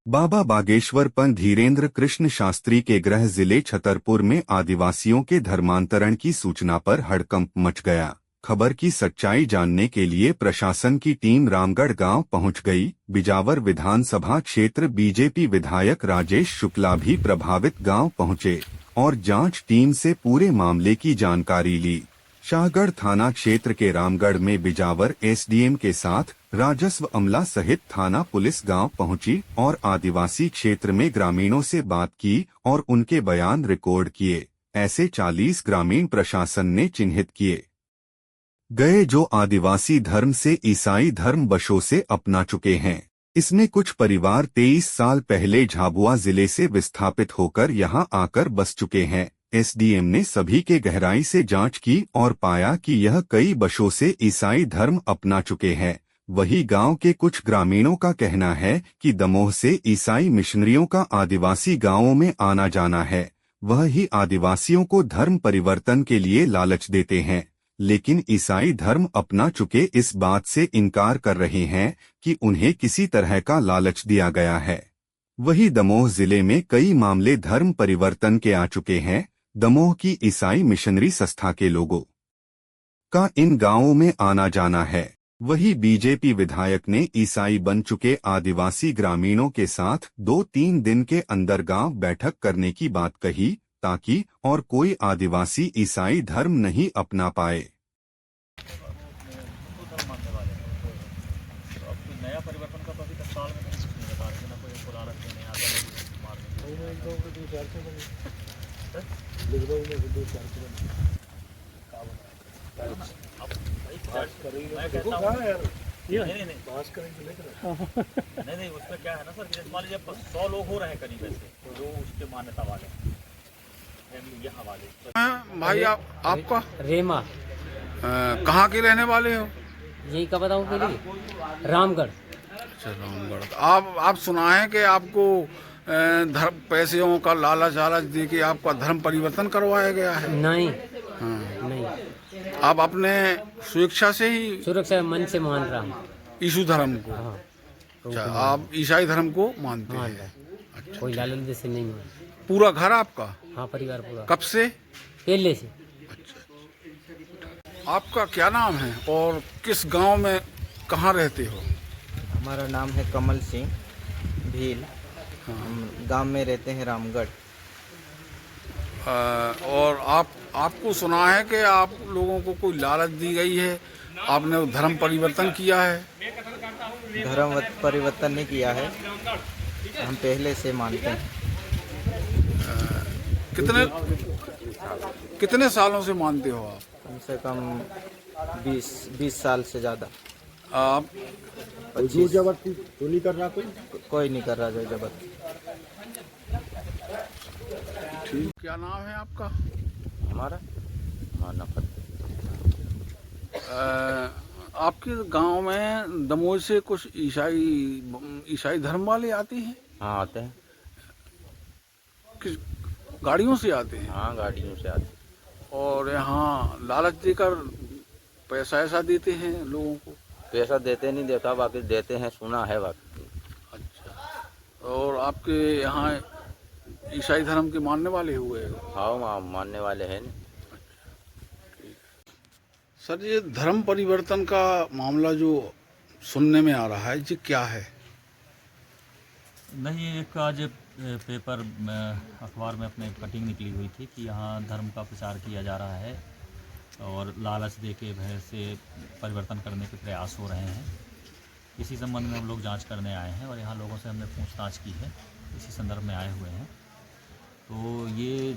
बाबा बागेश्वर पंत धीरेन्द्र कृष्ण शास्त्री के गृह जिले छतरपुर में आदिवासियों के धर्मांतरण की सूचना पर हड़कंप मच गया। खबर की सच्चाई जानने के लिए प्रशासन की टीम रामगढ़ गांव पहुंच गई। बिजावर विधानसभा क्षेत्र बीजेपी विधायक राजेश शुक्ला भी प्रभावित गांव पहुंचे और जांच टीम से पूरे मामले की जानकारी ली। शाहगढ़ थाना क्षेत्र के रामगढ़ में बिजावर एसडीएम के साथ राजस्व अमला सहित थाना पुलिस गांव पहुंची और आदिवासी क्षेत्र में ग्रामीणों से बात की और उनके बयान रिकॉर्ड किए। ऐसे 40 ग्रामीण प्रशासन ने चिन्हित किए गए जो आदिवासी धर्म से ईसाई धर्म बशों से अपना चुके हैं। इसमें कुछ परिवार 23 साल पहले झाबुआ जिले से विस्थापित होकर यहां आकर बस चुके हैं। एसडीएम ने सभी के गहराई से जांच की और पाया कि यह कई बशों से ईसाई धर्म अपना चुके हैं। वही गांव के कुछ ग्रामीणों का कहना है कि दमोह से ईसाई मिशनरियों का आदिवासी गांवों में आना जाना है। वह ही आदिवासियों को धर्म परिवर्तन के लिए लालच देते हैं, लेकिन ईसाई धर्म अपना चुके इस बात से इनकार कर रहे हैं कि उन्हें किसी तरह का लालच दिया गया है। वही दमोह जिले में कई मामले धर्म परिवर्तन के आ चुके हैं। दमोह की ईसाई मिशनरी संस्था के लोगों का इन गांवों में आना जाना है। वही बीजेपी विधायक ने ईसाई बन चुके आदिवासी ग्रामीणों के साथ 2-3 दिन के अंदर गांव बैठक करने की बात कही ताकि और कोई आदिवासी ईसाई धर्म नहीं अपना पाए। नया परिवर्तन का तो अभी तक साल में नहीं बता रहे ना, कोई लालच देने आता है नहीं उसमें क्या है ना सर, जैसे मान लीजिए 100 लोग हो रहे हैं करीब, ऐसे तो उसके मान्यता वाले फैमिली यहाँ वाले। भाई आपका रेमा कहाँ के रहने वाले हो? यही का बताऊँ के लिए रामगढ़। अच्छा, रामगढ़। आप सुना है कि आपको धर्म पैसों का लालच दे के आपका धर्म परिवर्तन करवाया गया है? नहीं। हाँ। नहीं, आप अपने स्वेच्छा से ही सुरक्षा मन से मान रहा हूँ। यीशु धर्म को? हाँ, अच्छा, आप ईसाई धर्म को मानते मान हैं? रहा। अच्छा, कोई लालच से नहीं मान। पूरा घर आपका? हाँ, परिवार पूरा। कब से? पहले से। अच्छा, आपका क्या नाम है और किस गांव में कहाँ रहते हो? हमारा नाम है कमल सिंह भील। हम गांव में रहते हैं रामगढ़। और आपको सुना है कि आप लोगों को कोई लालच दी गई है, आपने धर्म परिवर्तन किया है? धर्म परिवर्तन नहीं किया है, हम पहले से मानते हैं। कितने सालों से मानते हो आप? कम से कम 20 साल से ज़्यादा। आप जोर जबरदस्ती तो नहीं कर रहा कोई नहीं कर रहा जोर जबरदस्ती। क्या नाम है आपका? हमारा आपके गांव में दमोह से कुछ ईसाई धर्म वाले आते हैं? हाँ, आते हैं। किस गाड़ियों से आते हैं? हाँ, गाड़ियों से आते हैं। और यहाँ लालच देकर पैसा ऐसा देते हैं लोगों को? पैसा देते नहीं देखा, बाकी देते हैं, सुना है बाकी। अच्छा, और आपके यहाँ ईसाई धर्म के मानने वाले हुए? हाँ, मानने वाले हैं। सर, ये धर्म परिवर्तन का मामला जो सुनने में आ रहा है, ये क्या है? नहीं, एक आज पेपर अखबार में अपने कटिंग निकली हुई थी कि यहाँ धर्म का प्रचार किया जा रहा है और लालच दे के भय से परिवर्तन करने के प्रयास हो रहे हैं। इसी संबंध में हम लोग जांच करने आए हैं और यहाँ लोगों से हमने पूछताछ की है, इसी संदर्भ में आए हुए हैं। तो ये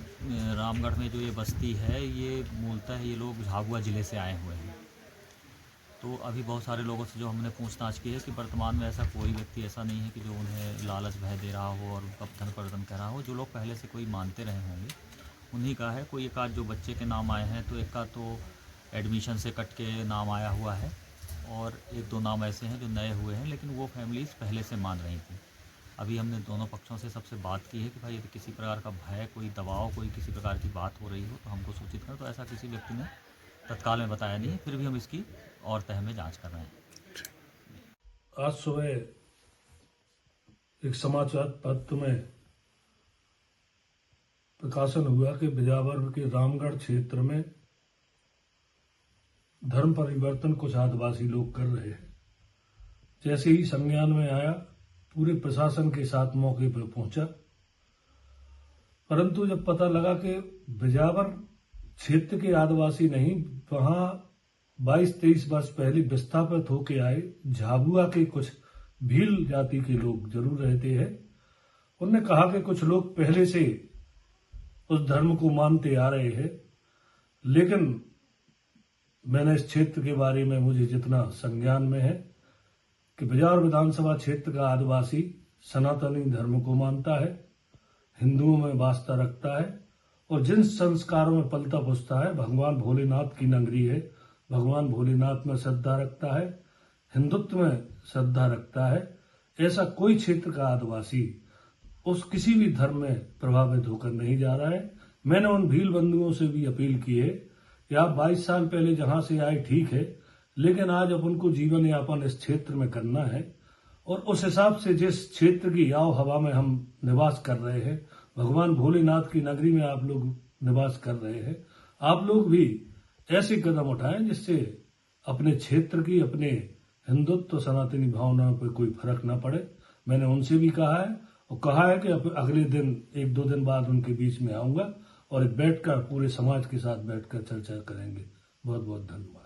रामगढ़ में जो ये बस्ती है, ये मूलतः ये लोग झाबुआ ज़िले से आए हुए हैं। तो अभी बहुत सारे लोगों से जो हमने पूछताछ की है कि वर्तमान में ऐसा कोई व्यक्ति ऐसा नहीं है कि जो उन्हें लालच भय दे रहा हो और उनका धन परिवर्तन कर रहा हो। जो लोग पहले से कोई मानते रहे होंगे उन्हीं का है। कोई एक आध जो बच्चे के नाम आए हैं, तो एक का तो एडमिशन से कट के नाम आया हुआ है और 1-2 नाम ऐसे हैं जो नए हुए हैं, लेकिन वो फैमिलीज़ पहले से मान रही थी। अभी हमने दोनों पक्षों से सबसे बात की है कि भाई यदि किसी प्रकार का भय, कोई दबाव, कोई किसी प्रकार की बात हो रही हो तो हमको सूचित करें। तो ऐसा किसी व्यक्ति ने तत्काल में बताया नहीं है, फिर भी हम इसकी और तह में जांच कर रहे हैं। आज सुबह एक समाचार पत्र में प्रकाशन हुआ कि बिजावर के रामगढ़ क्षेत्र में धर्म परिवर्तन कुछ आदिवासी लोग कर रहे हैं। जैसे ही संज्ञान में आया, पूरे प्रशासन के साथ मौके पर पहुंचा, परंतु जब पता लगा कि बिजावर क्षेत्र के आदिवासी नहीं, वहां 22-23 वर्ष पहले विस्थापित होके आए झाबुआ के कुछ भील जाति के लोग जरूर रहते हैं। उन्होंने कहा कि कुछ लोग पहले से उस धर्म को मानते आ रहे हैं, लेकिन मैंने इस क्षेत्र के बारे में मुझे जितना संज्ञान में है कि बिजावर विधानसभा क्षेत्र का आदिवासी सनातनी धर्म को मानता है, हिंदुओं में वास्ता रखता है और जिन संस्कारों में पलता पुसता है, भगवान भोलेनाथ की नगरी है, भगवान भोलेनाथ में श्रद्धा रखता है, हिंदुत्व में श्रद्धा रखता है। ऐसा कोई क्षेत्र का आदिवासी उस किसी भी धर्म में प्रभावित होकर नहीं जा रहा है। मैंने उन भील बंधुओं से भी अपील की है कि आप 22 साल पहले जहां से आए ठीक है, लेकिन आज अब उनको जीवन यापन इस क्षेत्र में करना है और उस हिसाब से जिस क्षेत्र की आव हवा में हम निवास कर रहे हैं, भगवान भोलेनाथ की नगरी में आप लोग निवास कर रहे हैं, आप लोग भी ऐसे कदम उठाएं जिससे अपने क्षेत्र की, अपने हिंदुत्व सनातनी भावनाओं पर कोई फर्क ना पड़े। मैंने उनसे भी कहा है और कहा है कि अगले दिन 1-2 दिन बाद उनके बीच में आऊंगा और बैठकर पूरे समाज के साथ बैठकर चर्चा करेंगे। बहुत बहुत धन्यवाद।